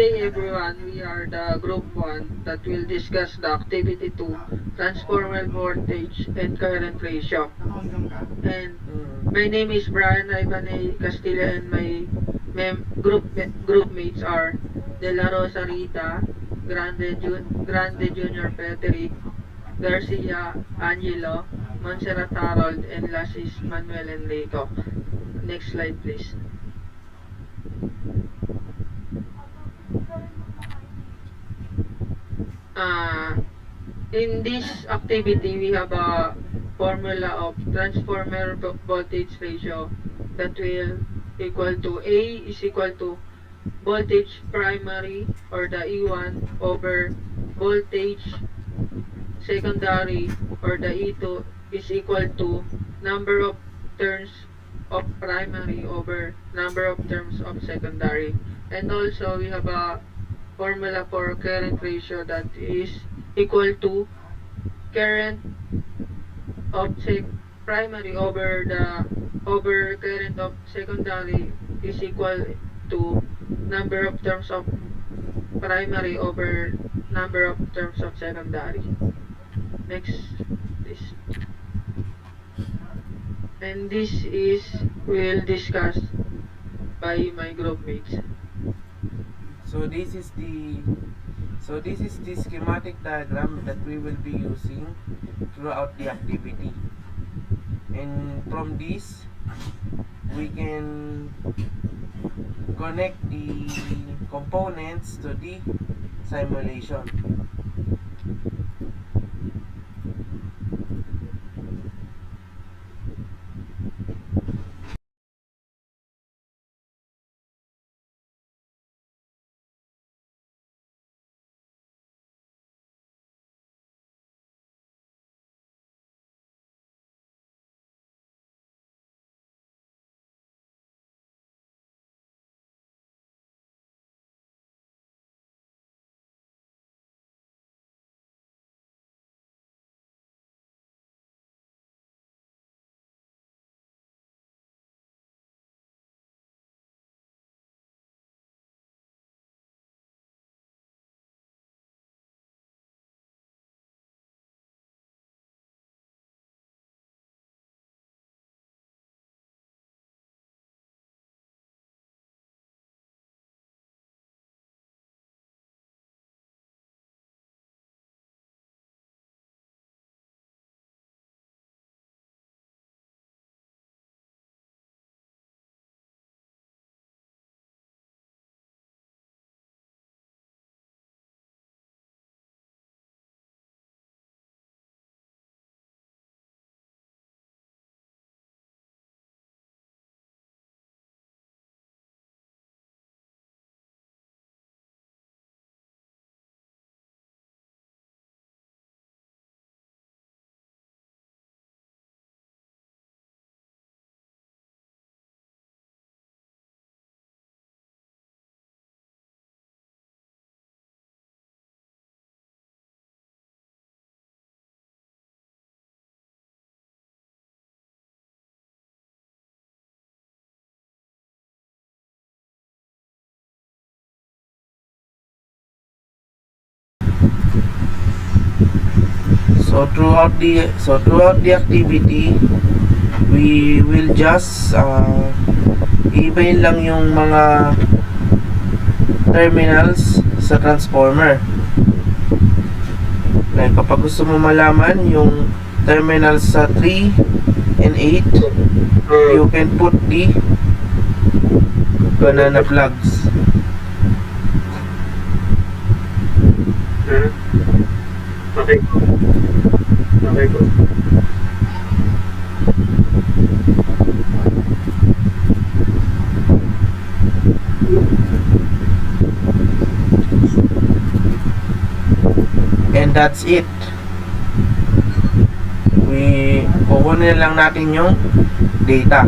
day everyone, we are the group 1 that will discuss the activity 2, transformer voltage and current ratio. And my name is Brian Ivanay Castilla and my group mates are De La Rosa Rita, Grande Junior Patrick, Garcia Angelo, Montserrat Harold, and last is Manuel Enrico. Next slide please. In this activity, we have a formula of transformer voltage ratio that will equal to A is equal to voltage primary or the E1 over voltage secondary or the E2 is equal to number of turns of primary over number of turns of secondary. And also we have a formula for current ratio that is equal to current of primary over current of secondary is equal to number of terms of primary over number of terms of secondary. Next please. And this is will discuss by my group mates. So this is the schematic diagram that we will be using throughout the activity. And from this, we can connect the components to the simulation. So throughout the activity, we will just ibayin lang yung mga terminals sa transformer. Like kapag gusto mo malaman yung terminals sa 3 and 8, you can put the banana plugs. Okay. Okay po. And that's it. Kukunin lang natin yung data.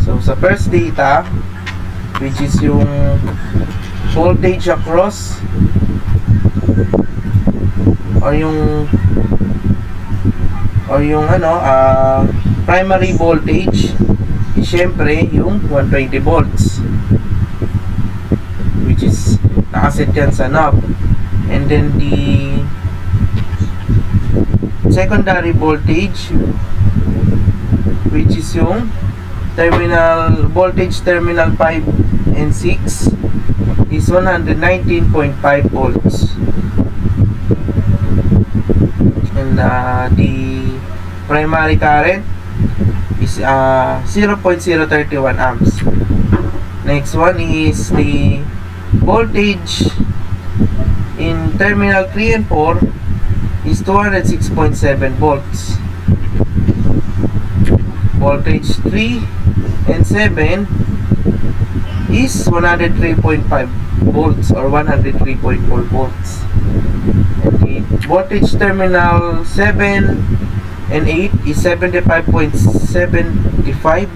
So sa first data, which is yung voltage across or yung primary voltage syempre yung 120 volts, which is nakaset yan sa knob. And then the secondary voltage, which is yung terminal voltage, terminal 5 and 6, is 119.5 volts. And the primary current is 0.031 amps. Next one is the voltage in terminal 3 and 4 is 206.7 volts. Voltage 3 and 7 is 103.5 volts or 103.4 volts. And the voltage terminal 7 and 8 is 75.75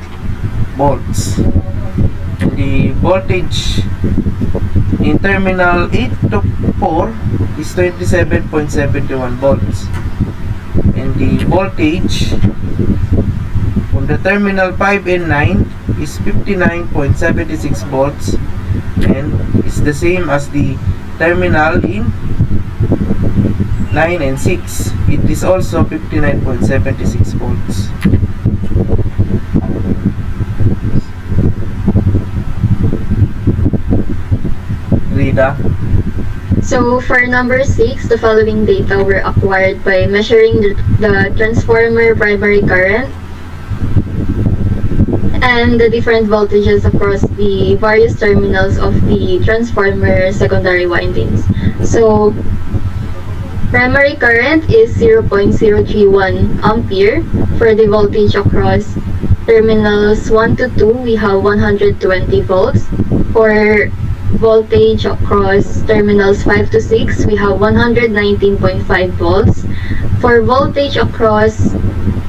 volts. And the voltage in terminal 8 to 4 is 27.71 volts. And the voltage on the terminal 5 and 9 is 59.76 volts, and it's the same as the terminal in 9 and 6. It is also 59.76 volts. Rida? So for number 6, the following data were acquired by measuring the transformer primary current and the different voltages across the various terminals of the transformer secondary windings. So primary current is 0.031 ampere. For the voltage across terminals 1 to 2, we have 120 volts. For voltage across terminals 5 to 6, we have 119.5 volts. For voltage across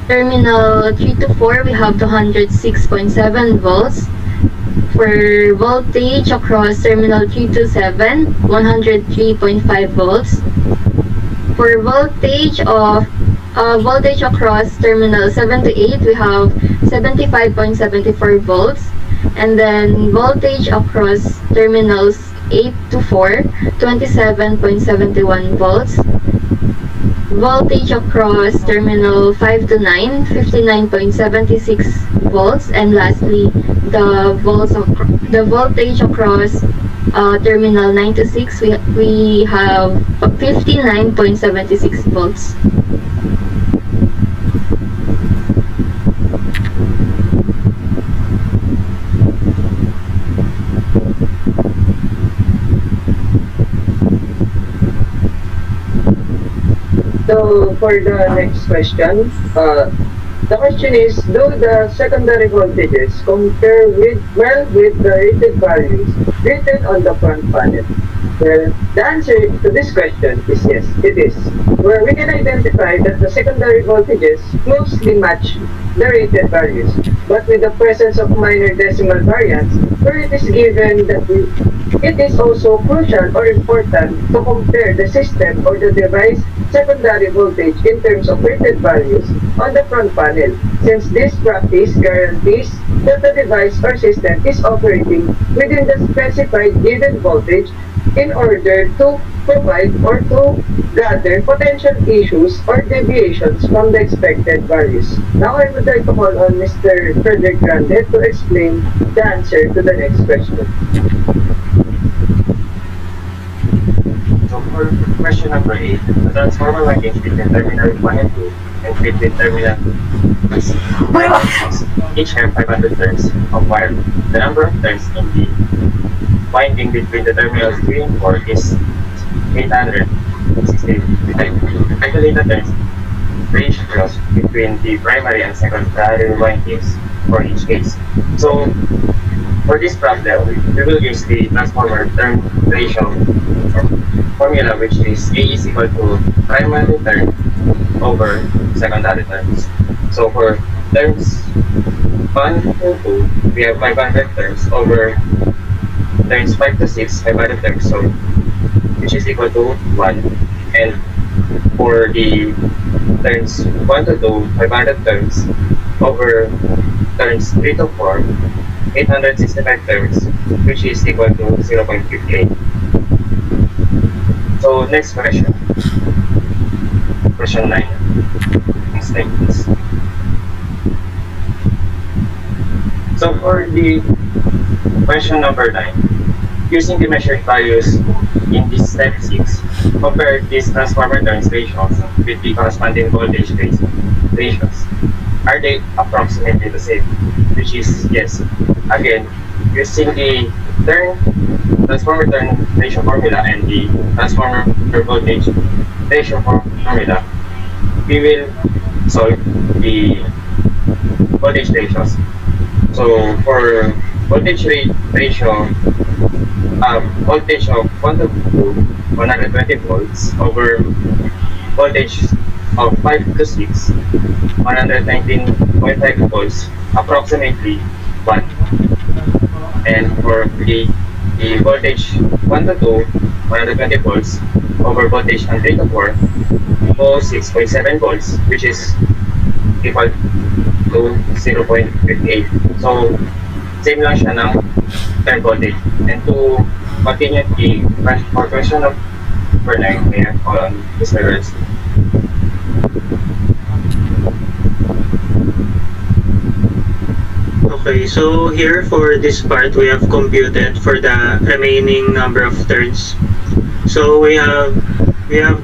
terminal 3 to 4, we have 206.7 volts. For voltage across terminal 3 to 7, 103.5 volts. For voltage across terminal 7 to 8, we have 75.74 volts. And then voltage across terminals 8 to 4, 27.71 volts. Voltage across terminal 5 to 9, 59.76 volts. And lastly, the voltage across terminal 9 to 6, we have 59.76 volts. So for the next question, the question is, do the secondary voltages compare well with the rated values written on the front panel? Well, the answer to this question is yes, it is. Where we can identify that the secondary voltages closely match the rated values, but with the presence of minor decimal variance, where it is given that it is also crucial or important to compare the system or the device secondary voltage in terms of rated values on the front panel, since this practice guarantees that the device or system is operating within the specified given voltage in order to provide or to gather potential issues or deviations from the expected values. Now I would like to call on Mr. Frederick Grande to explain the answer to the next question. So for question number 8, the transformer windings between terminal 1 and 2 and between terminal 6, each have 500 turns of wire. The number of turns in the winding between the terminals 3 and 4 is 865. Calculate the turns ratios between the primary and secondary windings for each case. So for this problem, we will use the transformer turn ratio formula, which is A is equal to primary turn over secondary turns. So for turns 1 to 2, we have 500 turns over turns 5 to 6, 500 turns, so which is equal to 1. And for the turns 1 to 2, 500 turns over turns 3 to 4, 865 turns, which is equal to 0.58. So next question. Question 9. Next slide, please. So for the question number 9, using the measured values in this step 6, compare these transformer turns ratios with the corresponding voltage ratios. Are they approximately the same? Which is yes. Again, using the transformer turn ratio formula and the transformer voltage ratio formula, we will solve the voltage ratios. So for voltage ratio, voltage of 1 to 2, 120 volts over voltage of 5 to 6, 119.5 volts, approximately 1. And for the voltage 1 to 2, 120 volts over voltage from 3 to 4, 6.7 volts, which is equal to 0.58. So, same lang siya ng turn voltage. And to continue the question of number 9, may I call on Mr. Ernst. Okay, so here for this part, we have computed for the remaining number of turns. So we have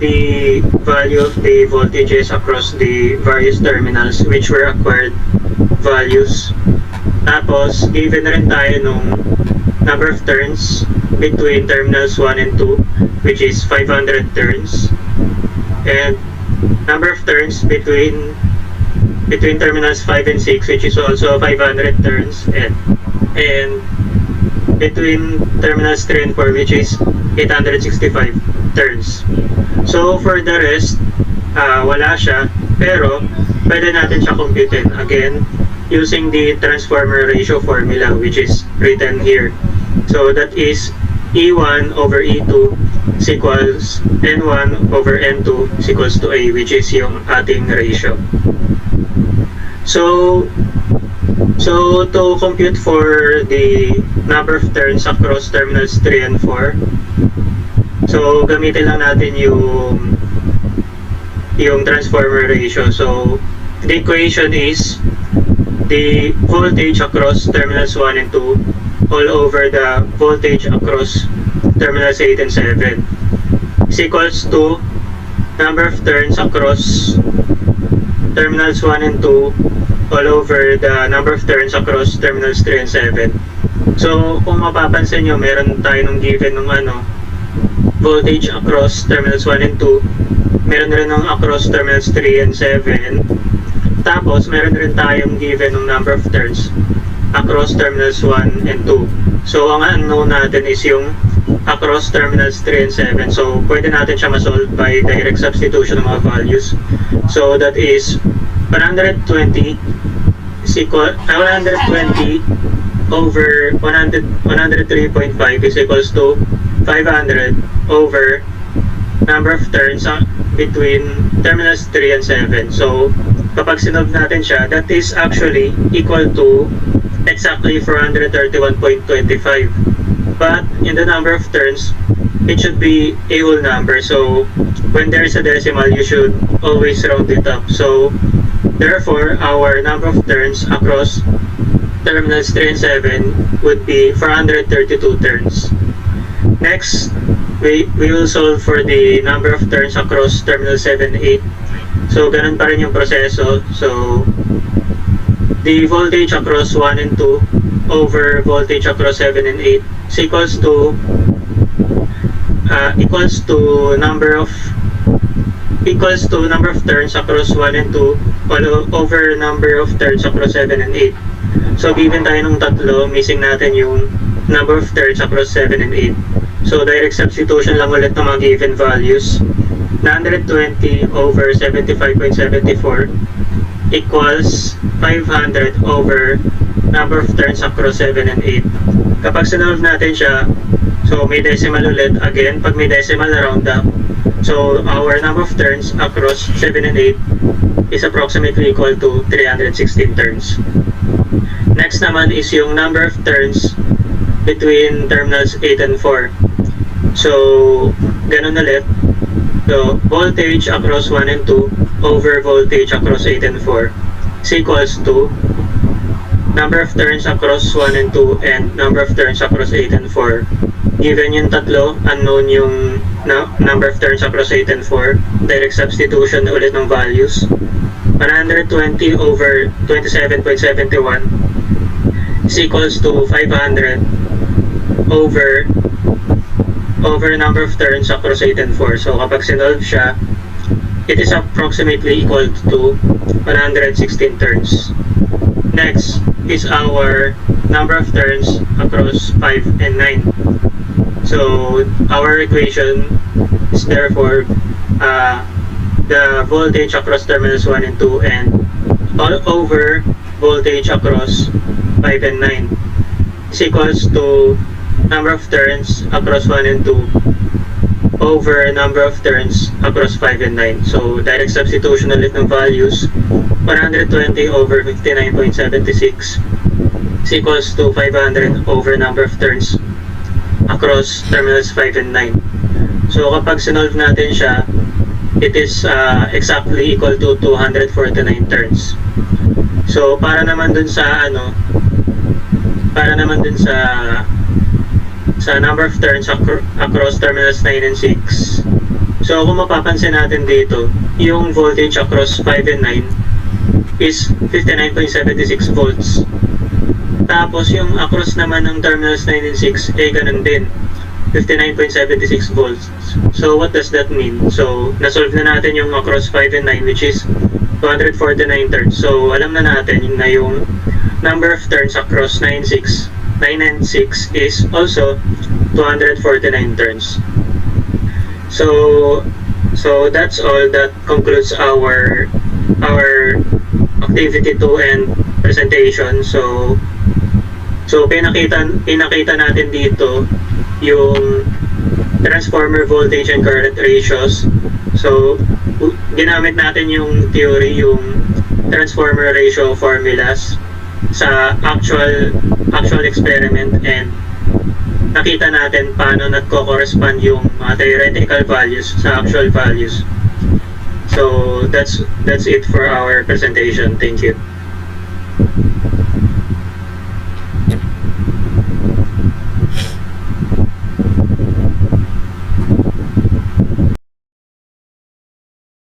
the value of the voltages across the various terminals which were acquired values. Tapos, given rin tayo nung number of turns between terminals 1 and 2, which is 500 turns. And number of turns between terminals 5 and 6, which is also 500 turns, and between terminals 3 and 4, which is 865 turns. So for the rest, wala siya, pero pwede natin siya computein again using the transformer ratio formula, which is written here. So that is E1 over E2 is equals N1 over N2 is equals to A, which is yung ating ratio. So to compute for the number of turns across terminals 3 and 4, so gamitin lang natin yung transformer ratio. So the equation is the voltage across terminals 1 and 2 all over the voltage across terminals 8 and 7 is equals to number of turns across terminals 1 and 2 all over the number of turns across terminals 3 and 7. So kung mapapansin nyo, meron tayo nung given ng voltage across terminals 1 and 2, meron rin ng across terminals 3 and 7, tapos meron rin tayong given ng number of turns across terminals 1 and 2. So ang unknown natin is yung across terminals 3 and 7. So pwede natin siya ma-solve by direct substitution ng mga values. So that is 120 is equal 120 over 103.5 is equals to 500 over number of turns between terminals 3 and 7. So kapag sinolve natin siya, that is actually equal to exactly 431.25. But in the number of turns, it should be a whole number. So when there is a decimal, you should always round it up. So therefore, our number of turns across terminals 3 and 7 would be 432 turns. Next, we will solve for the number of turns across terminals 7 and 8. So ganun pa rin yung proseso. So the voltage across 1 and 2 over voltage across 7 and 8 is equals to number of turns across 1 and 2 over number of turns across 7 and 8. So given tayo nung tatlo, missing natin yung number of turns across 7 and 8. So direct substitution lang ulit ng mga given values. 920 over 75.74 equals 500 over number of turns across 7 and 8. Kapag sinolve natin siya, so may decimal ulit. Again, pag may decimal, round up. So our number of turns across 7 and 8 is approximately equal to 316 turns. Next naman is yung number of turns between terminals 8 and 4. So, ganun ulit. So, voltage across 1 and 2 over voltage across 8 and 4 is equals to number of turns across 1 and 2 and number of turns across 8 and 4. Given yung tatlo, unknown yung number of turns across 8 and 4, direct substitution ulit ng values. 120 over 27.71 is equals to 500 over number of turns across 8 and 4. So kapag sinolve siya, it is approximately equal to 116 turns. Next is our number of turns across 5 and 9. So our equation is therefore the voltage across terminals 1 and 2 and all over voltage across 5 and 9 is equals to number of turns across 1 and 2 over number of turns across 5 and 9. So direct substitution ulit ng values. 120 over 59.76 is equals to 500 over number of turns across terminals 5 and 9. So kapag sinolve natin siya, it is exactly equal to 249 turns. So para naman dun sa number of turns across terminals 9 and 6. So kung mapapansin natin dito, yung voltage across 5 and 9 is 59.76 volts. Tapos yung across naman ng terminals 9 and 6 eh ganun din, 59.76 volts. So what does that mean? So nasolve na natin yung across 5 and 9, which is 249 turns. So alam na natin na yung number of turns across 9 and 6 is also 249 turns. So that's all. That concludes our activity 2 and presentation. So pinakita natin dito yung transformer voltage and current ratios. So ginamit natin yung theory, yung transformer ratio formulas sa actual experiment, and nakita natin paano nagko-correspond yung mga theoretical values sa actual values. So that's it for our presentation. Thank you.